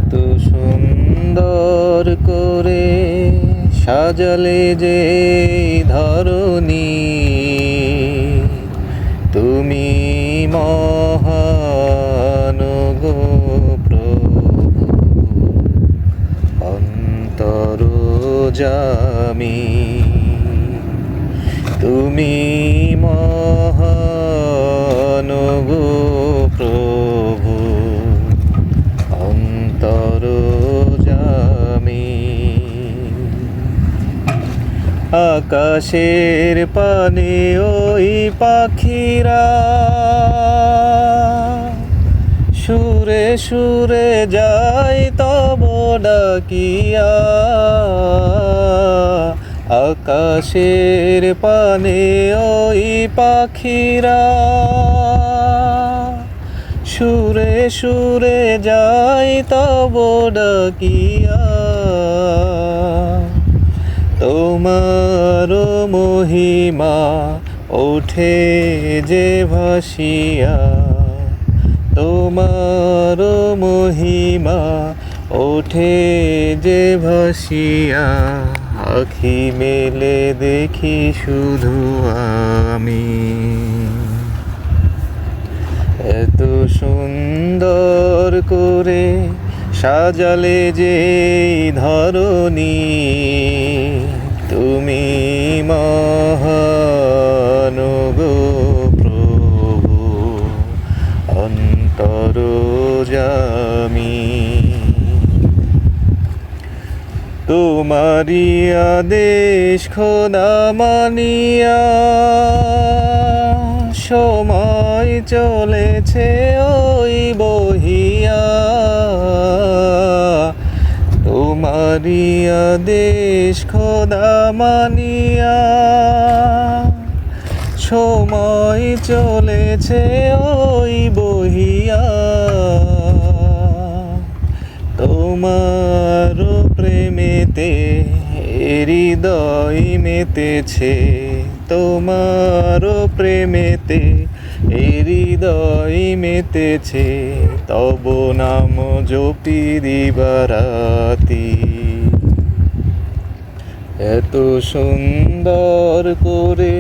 এত সুন্দর করে সাজালে যে ধরণী, তুমি মহান গো প্রভু অন্তর্যামী। তুমি মহান গো প্রভু অন্তর্যামী। আকাশের পানে ওই পাখিরা সুরে সুরে যায় তব ডাকিয়া। আকাশের পানে ওই পাখিরা সুরে সুরে যায় তব ডাকিয়া। তোমার মহিমা ওঠে যে ভাসিয়া, তোমার মহিমা ওঠে যে ভাসিয়া। আখি মেলে দেখি শুধু আমি, এত সুন্দর করে সাজালে যে ধরণী, তুমি মহান গো প্রভু অন্তর্যামী। তোমারি আদেশ খোদা মানিয়া সময় চলেছে ওই বহিয়া। তোমারি আদেশ খোদা মানিয়া সময় চলেছে ওই বহিয়া। তোমার প্রেমেতে হৃদয় মেতেছে, তোমার প্রেমেতে হৃদয় মেতেছে। তব নাম জপি দিবারাতি, এত সুন্দর করে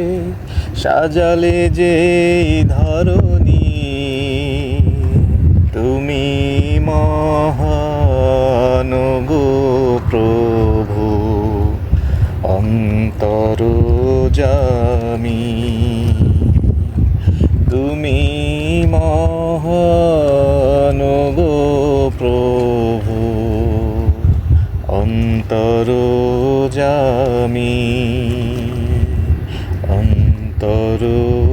সাজালে যে ধরণী, তুমি মহান গো প্রভু অন্তর্যামী। তুমি মহান গো প্রভু অন্তর্যামী, অন্তর্যামী।